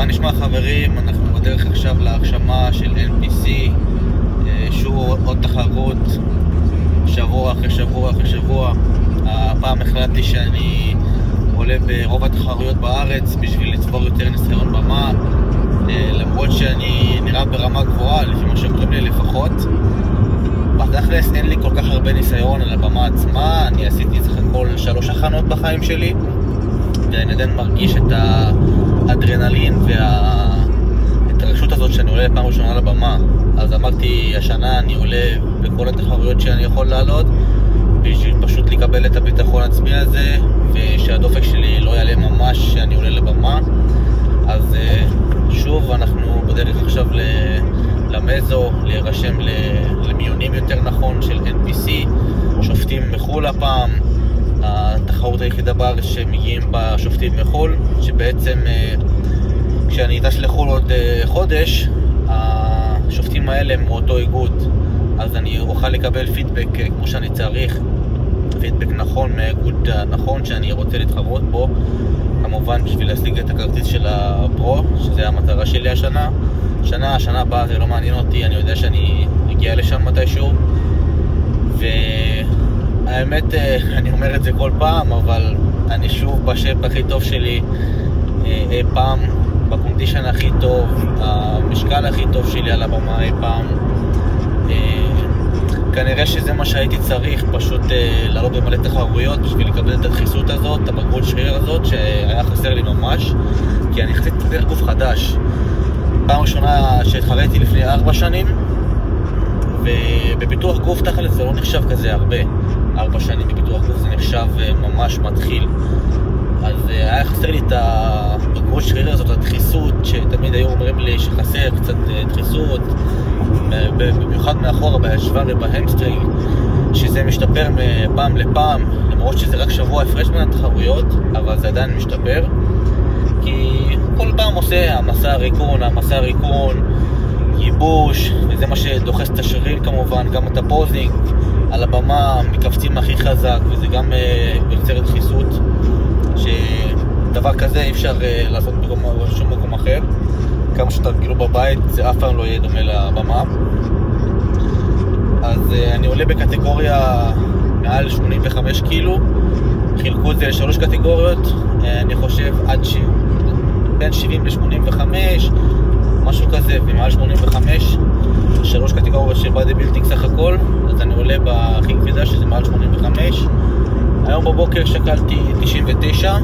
מה נשמע חברים? אנחנו בדרך עכשיו להרשמה של NPC, שוב עוד תחרות, שבוע אחרי שבוע אחרי שבוע. הפעם החלטתי שאני עולה ברוב התחרויות בארץ בשביל לצבור יותר ניסיון במה, למרות שאני נראה ברמה גבוהה, לפי מה שאומרים לי לפחות. בתכלס אין לי כל כך הרבה ניסיון על הבמה עצמה, אני עשיתי סך הכל 3 הכנות בחיים שלי, ואני עדיין מרגיש את האדרנלין וההתרגשות הזאת שאני עולה פעם ראשונה לבמה. אז אמרתי, השנה אני עולה בכל התחרויות שאני יכול לעלות, בשביל פשוט לקבל את הביטחון העצמי הזה, ושהדופק שלי לא יעלה ממש שאני עולה לבמה. אז שוב אנחנו בדרך עכשיו למזו, להירשם למיונים יותר נכון של NPC, שופטים מחול הפעם. התחרות היחידה בארץ שמגיעים בשופטים מחול, שבעצם כשאני אטס לחול עוד חודש, השופטים האלה הם מאותו איגוד, אז אני אוכל לקבל פידבק כמו שאני צריך, פידבק נכון מהאיגוד הנכון שאני רוצה להתחרות בו, כמובן בשביל להשיג את הכרטיס של הפרו, שזה המטרה שלי השנה. השנה הבאה זה לא מעניין אותי, אני יודע שאני אגיע לשם מתישהו, והאמת אני אומר את זה כל פעם, אבל אני שוב בשפ הכי טוב שלי אי פעם, בקונדישן הכי טוב, המשקל הכי טוב שלי על הבמה אי פעם. כנראה שזה מה שהייתי צריך, פשוט לעלות במלא תחרויות בשביל לקבל את הדחיסות הזאת, הבגרות שריר הזאת שהיה חסר לי ממש, כי אני חצי תפתח גוף חדש. פעם ראשונה שהתחרתי לפני 4 שנים, ובביטוח גוף תכל'ס זה לא נחשב כזה הרבה. 4 שנים בביטוח גוף זה נחשב ממש מתחיל. אז היה חסר לי את הבגרות שריר הזאת, הדחיסות, שתמיד היו אומרים לי שחסר קצת דחיסות, במיוחד מאחורה בהשוואה ובהמסטרינג, שזה משתפר מפעם לפעם, למרות שזה רק שבוע הפרש בין התחרויות, אבל זה עדיין משתפר, כי כל פעם עושה המסע ריקון, ייבוש, וזה מה שדוחס את השרירים כמובן, גם את הפוזינג על הבמה, מקפצים הכי חזק, וזה גם יוצר דחיסות, שדבר כזה אי אפשר לעשות בשום מקום אחר. כמה שתרגלו בבית, זה אף פעם לא יהיה דומה לבמה. אז אני עולה בקטגוריה מעל 85 קילו, חילקו את זה ל3 קטגוריות, אני חושב בין 70 ל-85, משהו כזה, ומעל 85, 3 קטגוריות של בדי בילדינג סך הכל, אז אני עולה בהכי כבדה שזה מעל 85. היום בבוקר שקלתי 99,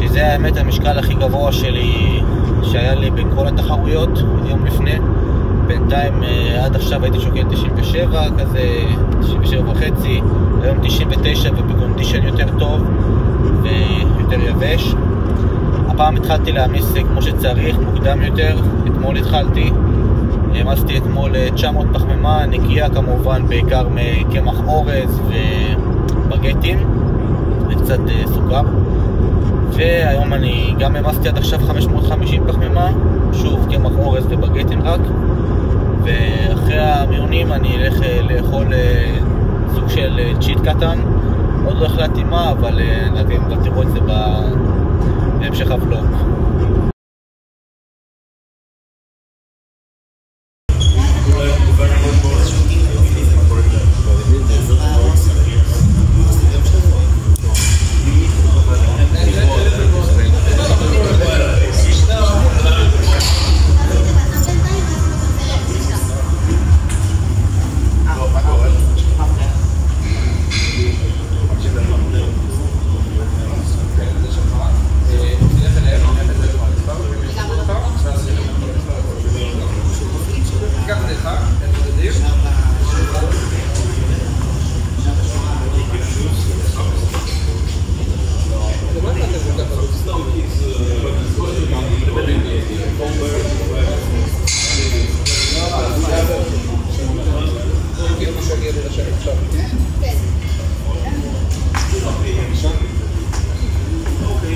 שזה האמת המשקל הכי גבוה שלי שהיה לי בכל התחרויות יום לפני. בינתיים עד עכשיו הייתי שוקל 97 כזה, 97 וחצי, היום 99 ובקונדישן יותר טוב ויותר יבש. הפעם התחלתי להעמיס כמו שצריך, מוקדם יותר. אתמול התחלתי, העמסתי אתמול 900 פחמימה נקייה כמובן, בעיקר מקמח אורז ובגטים וקצת סוכר. והיום אני גם העמסתי עד עכשיו 550 פחמימה, שוב קמח אורז ובגטים רק. ואחרי המיונים אני אלך לאכול סוג של צ'יט קטן, עוד לא החלטתי מה, אבל נבין, גם תראו את זה בהמשך הוולוג.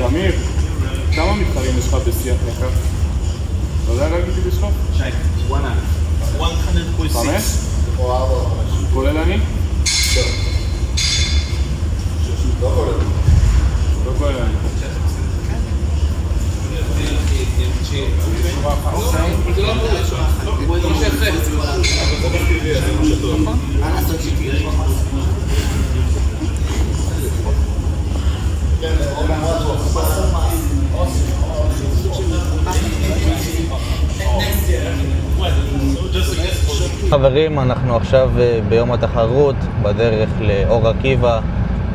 תמיר, כמה מתחרים יש לך בשיח יקר? אתה יודע להגיד לי בשלום? שי, 100.6 או 4 או 5 כולל אני? לא כולל אני חברים, אנחנו עכשיו ביום התחרות בדרך לאור עקיבא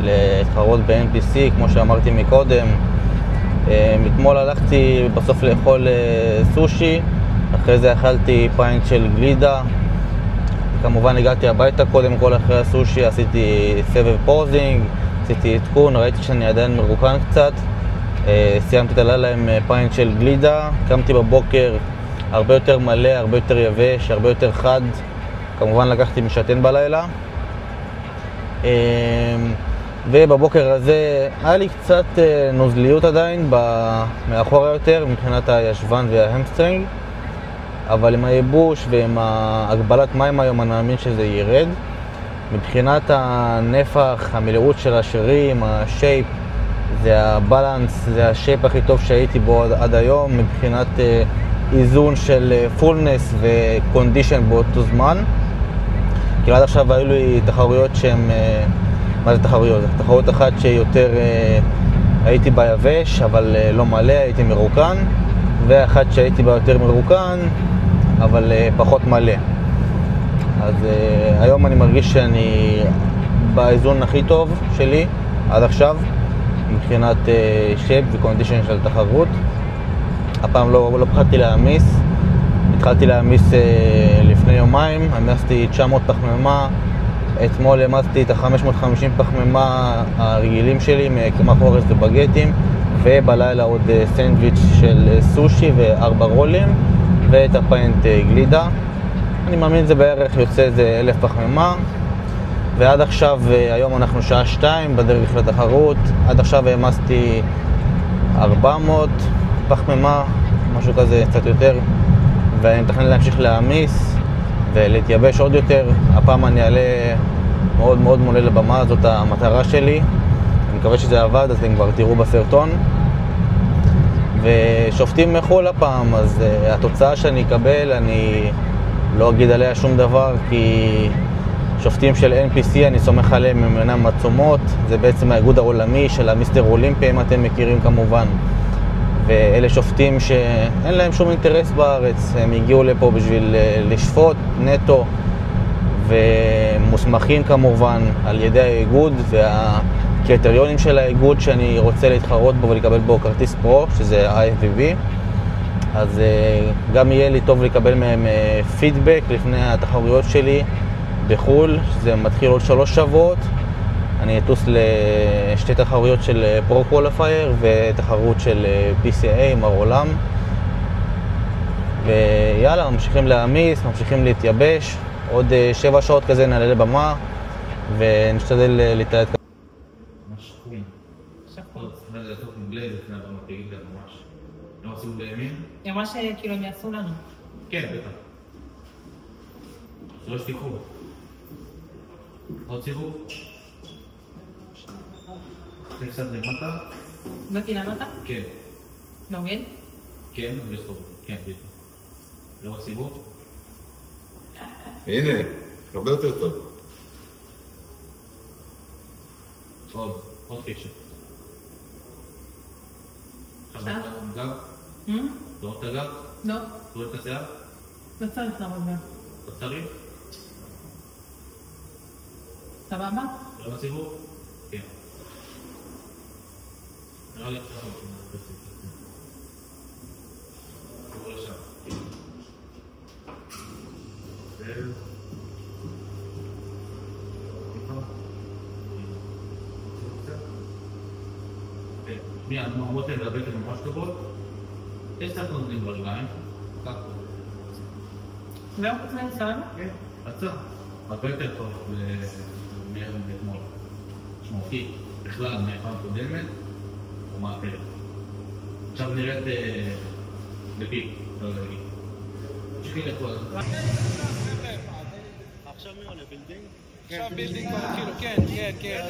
להתחרות ב-NPC, כמו שאמרתי מקודם. אתמול הלכתי בסוף לאכול סושי, אחרי זה אכלתי פיינט של גלידה. כמובן הגעתי הביתה קודם כל אחרי הסושי, עשיתי סבב פוזינג, עשיתי עדכון, ראיתי שאני עדיין מרוקן קצת. סיימתי את הלילה עם פיינט של גלידה, קמתי בבוקר הרבה יותר מלא, הרבה יותר יבש, הרבה יותר חד. כמובן לקחתי משתן בלילה. ובבוקר הזה היה לי קצת נוזליות עדיין מאחורה יותר מבחינת הישבן וההמסטרינג, אבל עם הייבוש ועם הגבלת מים היום אני מאמין שזה ירד. מבחינת הנפח, המילאות של השרירים, השייפ, זה הבלנס, זה השייפ הכי טוב שהייתי בו עד היום מבחינת איזון של פולנס וקונדישן באותו זמן. כי עד עכשיו היו לי תחרויות שהן... מה זה תחרויות? תחרות אחת שיותר הייתי ביבש אבל לא מלא, הייתי מרוקן, ואחת שהייתי בה יותר מרוקן אבל פחות מלא. אז היום אני מרגיש שאני באיזון הכי טוב שלי עד עכשיו מבחינת שייפ וקונדישן של תחרות. הפעם לא פחדתי להעמיס, התחלתי להעמיס לפני יומיים, עמסתי 900 פחמימה, אתמול עמסתי את ה-550 פחמימה הרגילים שלי מקמח אורז ובגטים, ובלילה עוד סנדוויץ' של סושי ו4 רולים ואת הפיינט גלידה. אני מאמין זה בערך יוצא איזה 1000 פחמימה. ועד עכשיו, היום אנחנו שעה 2 בדרך לתחרות, עד עכשיו העמסתי 400 פחמימה, משהו כזה, קצת יותר, ואני מתכנן להמשיך להעמיס ולהתייבש עוד יותר. הפעם אני אעלה מאוד מאוד מולה לבמה, זאת המטרה שלי. אני מקווה שזה עבד, אז אתם כבר תראו בסרטון. ושופטים מחול הפעם, אז התוצאה שאני אקבל, אני לא אגיד עליה שום דבר, כי שופטים של NPC אני סומך עליהם, הם אינם עצומות. זה בעצם האיגוד העולמי של המיסטר אולימפי, אם אתם מכירים כמובן. ואלה שופטים שאין להם שום אינטרס בארץ, הם הגיעו לפה בשביל לשפוט נטו, ומוסמכים כמובן על ידי האיגוד והקריטריונים של האיגוד שאני רוצה להתחרות בו ולקבל בו כרטיס פרו, שזה IFBB. אז גם יהיה לי טוב לקבל מהם פידבק לפני התחרויות שלי בחול, שזה מתחיל עוד 3 שבועות. אני אטוס לשתי תחרויות של פרו קואליפייר ותחרות של PCA, מר עולם. ויאללה, ממשיכים להעמיס, ממשיכים להתייבש. עוד 7 שעות כזה נעלה לבמה ונשתדל להתעד. ממש שחום. שחום. זה לעשות מוגלד לפני הבמה, תגיד לה ממש. לא עשינו בימין? ממש כאילו הם יעשו לנו. כן, בטח. שלא שתיקחו. עוד סיבוב? קצת למטה? באתי למטה? כן. נוגד? כן, בסוף. כן, בטח. לא סיבוב? הנה, הרבה יותר טוב. עוד קשר. עכשיו? גב? לא את הגב? לא. לא את השיער? לא צריך לעבוד גם. לא צריך? סבבה? לא סיבוב? כן. נראה לי עכשיו. תבוא לשם. מיד, המות האלה לבטן ממש טובות. יש קצת נותנים ברגליים. ככה. זהו, חוץ סבבה? כן, עצה. הרבה יותר טוב מאתמול. משמעותי. בכלל, מהפעם קודמת, או מהפעם. עכשיו נראית בפיק, לא להגיד. תשכי לכל. עכשיו מי עולה? בילדינג? עכשיו בילדינג כבר התחילו, כן. כן.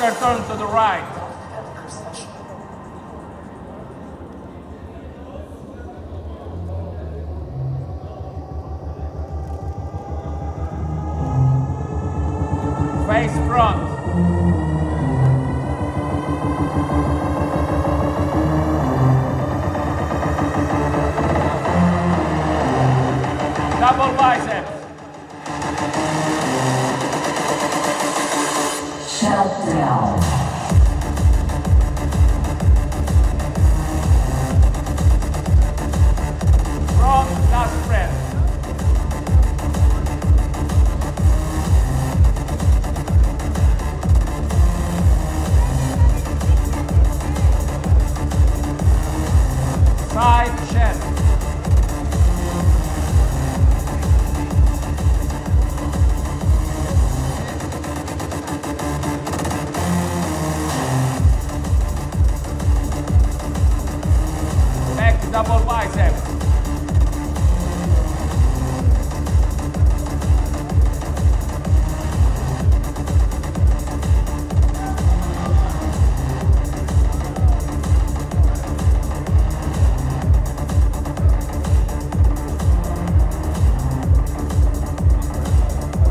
quarter turn to the right. Face front. Double biceps. Shutdown. Front last breath. Side chest. Back double bicep.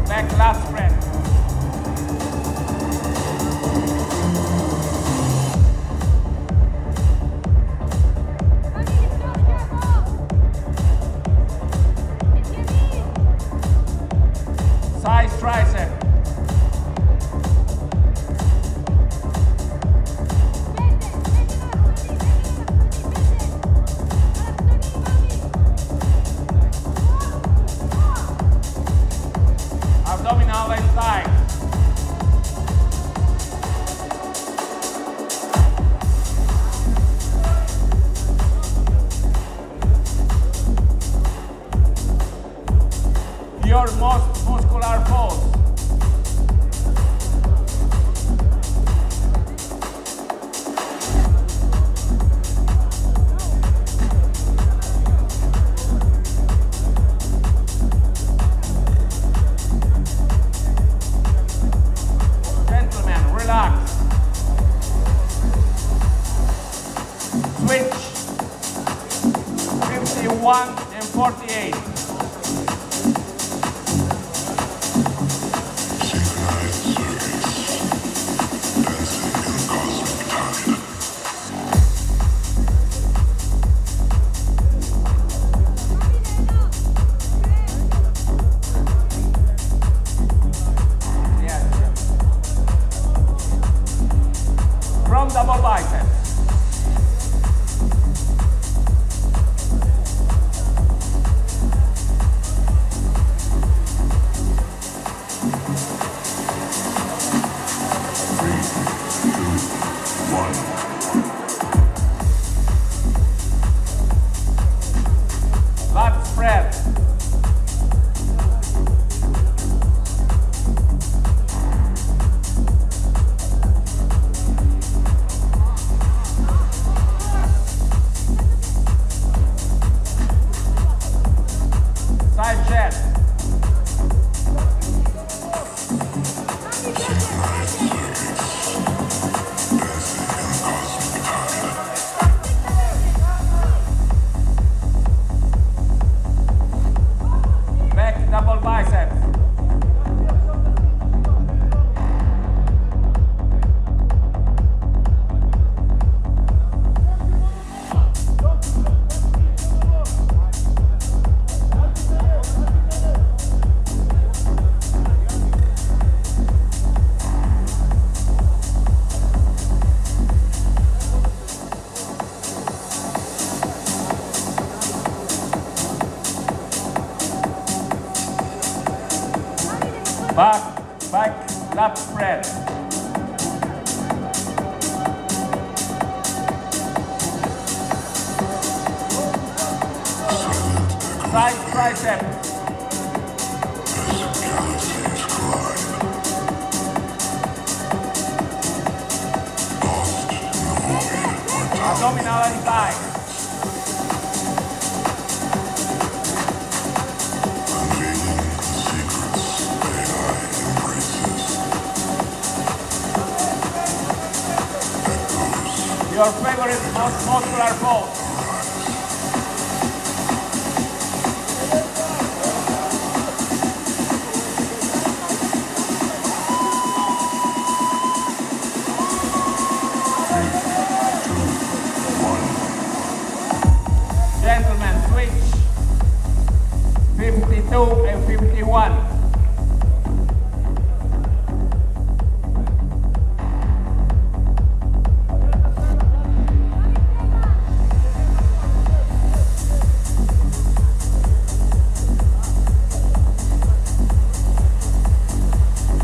Back last breath. Side tricep. Abdominal and thigh. Your most muscular pose. Gentlemen, relax. Switch. 51 and 48. From double bicep. Lat spread. Side chest. Back double bicep. Back lat spread. Side tricep. Abdominal and thigh. Your favorite most muscular pose. Gentlemen, switch. 52 and 51.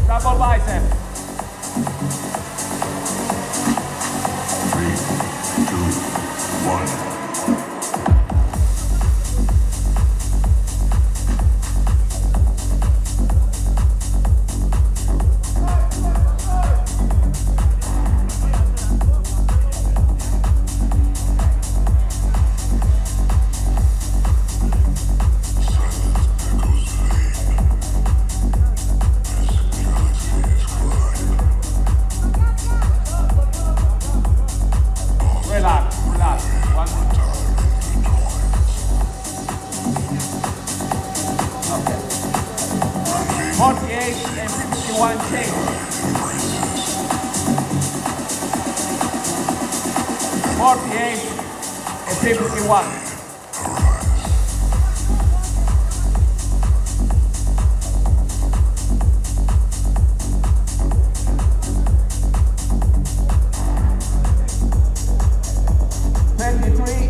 Double bicep. 3, 2, 1. Relax, relax. One more. Okay. 48 and 51 change. 48 and 51.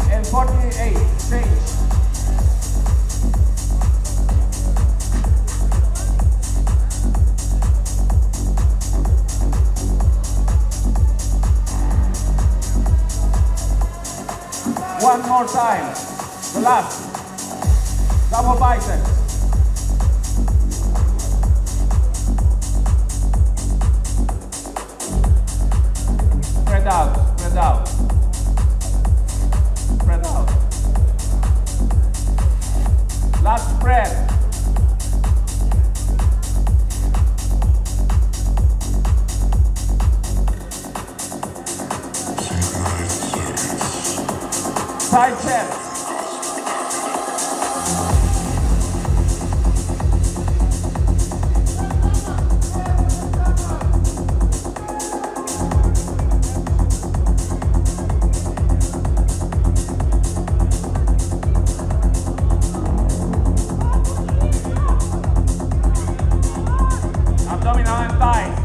And 48, change. One more time. The last. Double biceps. Spread out, spread out. Spread out. Last spread. Side chest. Abdominal and thighs.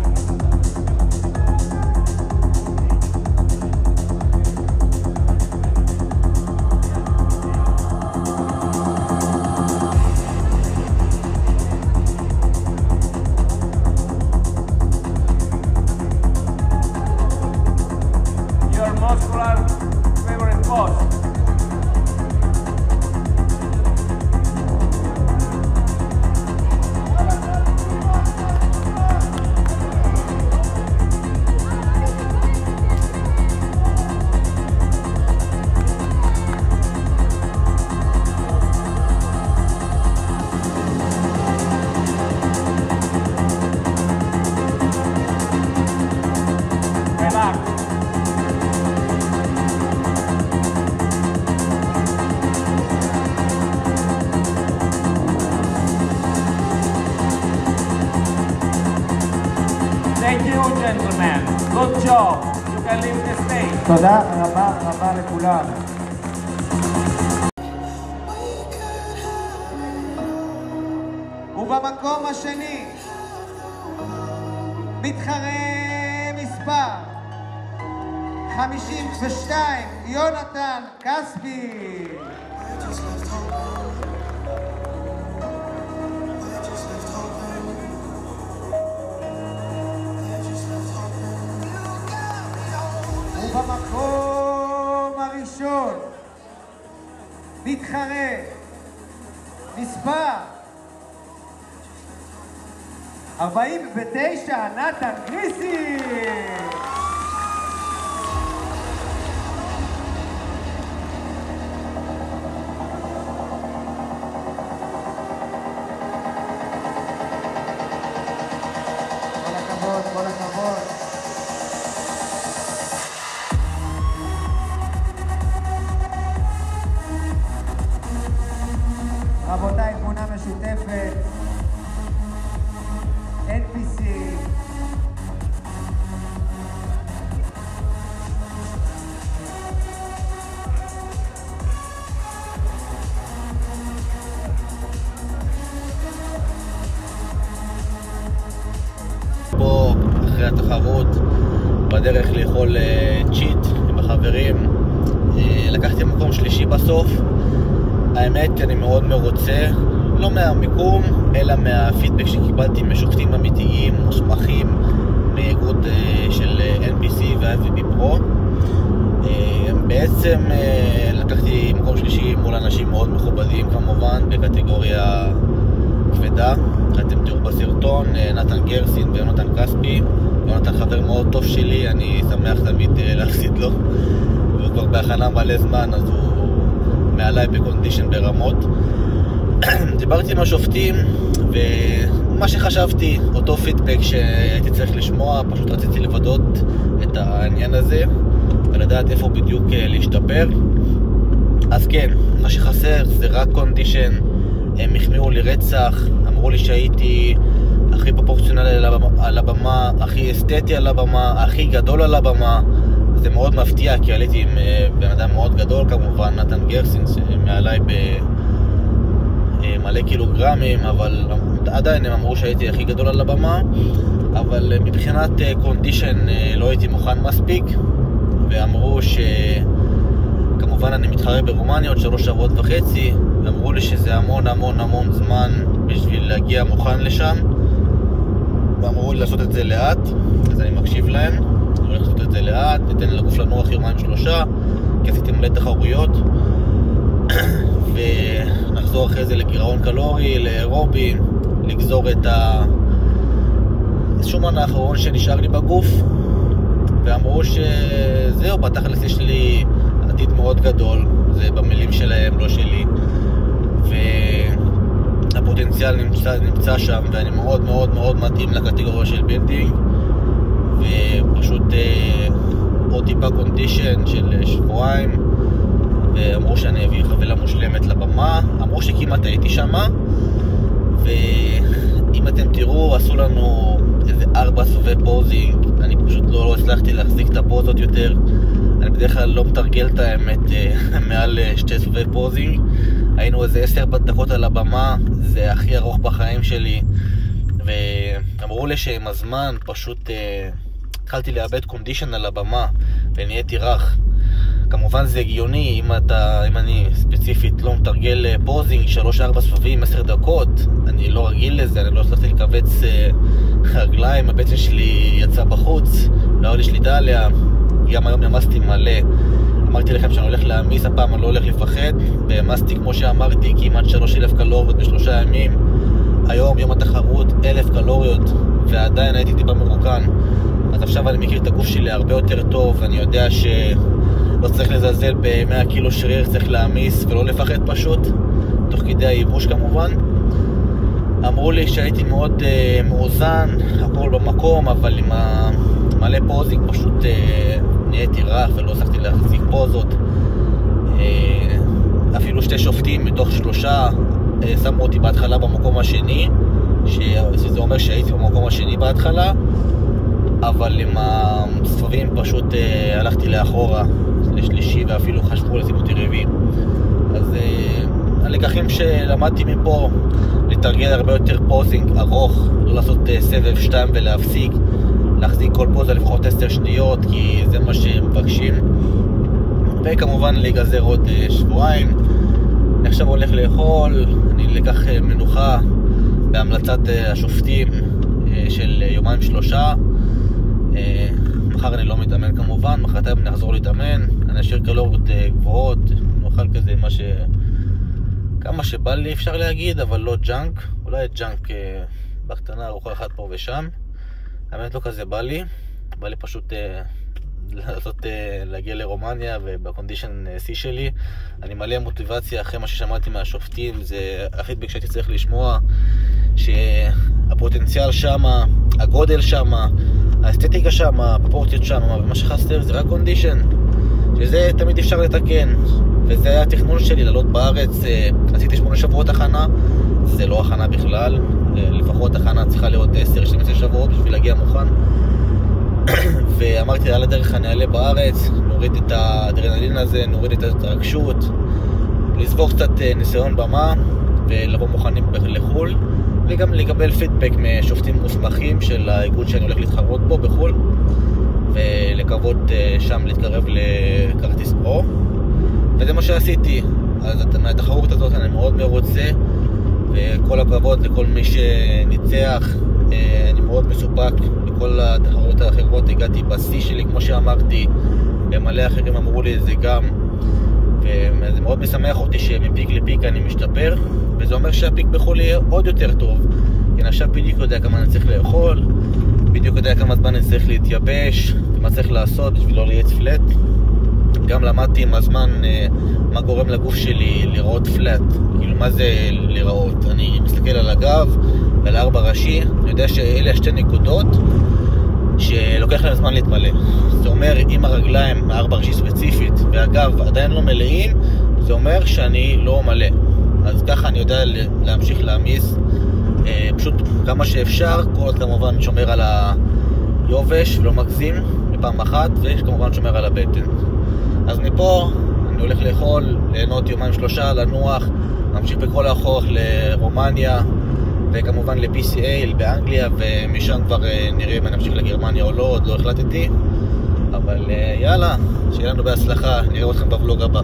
Your muscular favorite pose. Relax. Thank you, gentlemen. Good job. You can leave the stage. תודה רבה רבה לכולם. ובמקום השני, מתחרה מספר 52, יונתן כספי. ובמקום הראשון, מתחרה מספר 49, נתן גריסי. כל הכבוד, כל הכבוד. רבותיי, תמונה משותפת. NPC. פה אחרי התחרות בדרך לאכול צ'יט עם החברים, לקחתי מקום שלישי בסוף. האמת אני מאוד מרוצה, לא מהמיקום אלא מהפידבק שקיבלתי משופטים אמיתיים מוסמכים מאיגוד של NPC ו-IFBB Pro. בעצם לקחתי מקום שלישי מול אנשים מאוד מכובדים כמובן בקטגוריה כבדה. אתם תראו בסרטון נתן גרסין ויונתן כספי. יונתן חבר מאוד טוב שלי, אני שמח תמיד להפסיד לו, הוא כבר בהכנה מלא זמן אז הוא מעליי בקונדישן ברמות. דיברתי עם השופטים ומה שחשבתי, אותו פידבק שהייתי צריך לשמוע, פשוט רציתי לוודאות את העניין הזה ולדעת איפה בדיוק להשתפר. אז כן, מה שחסר זה רק קונדישן. הם החמיאו לי רצח, אמרו לי שהייתי הכי פרופורציונלי על הבמה, הכי אסתטי על הבמה, הכי גדול על הבמה. זה מאוד מפתיע כי עליתי עם בן אדם מאוד גדול כמובן, נתן גרסין, שמעליי במלא קילוגרמים, אבל עדיין הם אמרו שהייתי הכי גדול על הבמה. אבל מבחינת קונדישן לא הייתי מוכן מספיק, ואמרו שכמובן אני מתחרה ברומניה עוד 3.5 שבועות, ואמרו לי שזה המון המון המון זמן בשביל להגיע מוכן לשם, ואמרו לי לעשות את זה לאט, אז אני מקשיב להם. אני הולך לעשות את זה לאט, ניתן לגוף לנוח יומיים 3, כי עשיתי מלא תחרויות ונחזור אחרי זה לגירעון קלורי, לאירובי, לגזור את השומן האחרון שנשאר לי בגוף. ואמרו שזהו, בתכלס יש לי עתיד מאוד גדול, זה במילים שלהם לא שלי, והפוטנציאל נמצא שם, ואני מאוד מאוד מאוד מתאים לקטגוריה של בילדינג. ופשוט עוד טיפה קונדישן של 2 שבועות, ואמרו שאני אביא חבילה מושלמת לבמה. אמרו שכמעט הייתי שמה, ואם אתם תראו עשו לנו איזה 4 סבבי פוזינג. אני פשוט לא הצלחתי להחזיק את הפוזות יותר, אני בדרך כלל לא מתרגל את האמת מעל 2 סבבי פוזינג. היינו איזה 10 דקות על הבמה, זה הכי ארוך בחיים שלי, ואמרו לי שעם הזמן פשוט התחלתי לאבד קונדישן על הבמה ונהייתי רך. כמובן זה הגיוני, אם אני ספציפית לא מתרגל פוזינג 3-4 סבבים 10 דקות, אני לא רגיל לזה, אני לא הצלחתי לקבץ רגליים, הבטן שלי יצא בחוץ, לא היה לי שליטה עליה. גם היום ימסתי מלא, אמרתי לכם שאני הולך להמיס הפעם, אני לא הולך לפחד, והמסתי כמו שאמרתי כמעט 3,000 קלוריות ב3 ימים. היום יום התחרות 1,000 קלוריות ועדיין הייתי טיפה מרוקן. אז עכשיו אני מכיר את הגוף שלי הרבה יותר טוב, אני יודע שלא צריך לזלזל ב100 קילו שריר, צריך להמיס ולא לפחד פשוט, תוך כדי הייבוש כמובן. אמרו לי שהייתי מאוד מאוזן, הכל במקום, אבל עם מלא פוזינג פשוט נהייתי רך ולא הצלחתי להחזיק פוזות. אפילו 2 שופטים מתוך 3 שמו אותי בהתחלה במקום השני, שזה אומר שהייתי במקום השני בהתחלה, אבל עם הסבבים פשוט הלכתי לאחורה לשלישי, ואפילו חשבו לשים אותי רביעי. אז הלקחים שלמדתי מפה, לתרגל הרבה יותר פוזינג ארוך, לא לעשות סבב 2 ולהפסיק, להחזיק כל פוזה לפחות 10 שניות, כי זה מה שהם מבקשים. וכמובן להיגזר עוד 2 שבועות. אני עכשיו הולך לאכול, אני לקח מנוחה בהמלצת השופטים של 2-3 ימים. מחר אני לא מתאמן כמובן, מחרתיים אני אחזור להתאמן, אני אשאיר קלוריות גבוהות, נאכל כזה כמה שבא לי אפשר להגיד, אבל לא ג'אנק, אולי ג'אנק בקטנה, ארוחה אחת פה ושם. האמת לא כזה בא לי פשוט להגיע לרומניה, ובקונדישן C שלי אני מלא מוטיבציה אחרי מה ששמעתי מהשופטים. זה הפידבק שהייתי צריך לשמוע, שהפוטנציאל שמה, הגודל שמה, האסתטיקה שמה, הפרופורציות שמה, ומה שחסר זה רק קונדישן, שזה תמיד אפשר לתקן. וזה היה התכנון שלי לעלות בארץ. עשיתי 8 שבועות הכנה, זה לא הכנה בכלל, לפחות הכנה צריכה להיות 10-12 שבועות בשביל להגיע מוכן. ואמרתי על הדרך אני אעלה בארץ, נוריד את האדרנלין הזה, נוריד את ההתרגשות, לסבור קצת ניסיון במה ולבוא מוכנים לחול, וגם לקבל פידבק משופטים מוסמכים של האיגוד שאני הולך להתחרות בו בחול, ולקוות שם להתקרב לכרטיס פרו. וזה מה שעשיתי. אז מהתחרות הזאת אני מאוד מרוצה, וכל הכבוד לכל מי שניצח. אני מאוד מסופק. בכל התחרות האחרות הגעתי בשיא שלי, כמו שאמרתי, ומלא אחרים אמרו לי את זה גם, וזה מאוד משמח אותי שמפיק לפיק אני משתפר, וזה אומר שהפיק בחול יהיה עוד יותר טוב, כי עכשיו בדיוק יודע כמה אני צריך לאכול, בדיוק יודע כמה זמן אני צריך להתייבש, ומה צריך לעשות בשביל לא להיות פלט. גם למדתי עם הזמן מה גורם לגוף שלי לראות פלט, כאילו מה זה לראות. אני מסתכל על הגב ועל 4 ראשי, אני יודע שאלה 2 נקודות שלוקח להם זמן להתמלא. זה אומר אם הרגליים 4 ראשי ספציפית והגב עדיין לא מלאים, זה אומר שאני לא מלא. אז ככה אני יודע להמשיך להמיס פשוט כמה שאפשר, כל עוד כמובן שומר על היובש ולא מגזים בפעם אחת, וכמובן שומר על הבטן. אז מפה אני הולך לאכול, ליהנות 2-3 לנוח, ממשיך בכל האחורך לרומניה, וכמובן ל-PCA באנגליה, ומשם כבר נראה אם אני אמשיך לגרמניה או לא, עוד לא החלטתי. אבל יאללה, שיהיה לנו בהצלחה, נראה אתכם בבלוג הבא.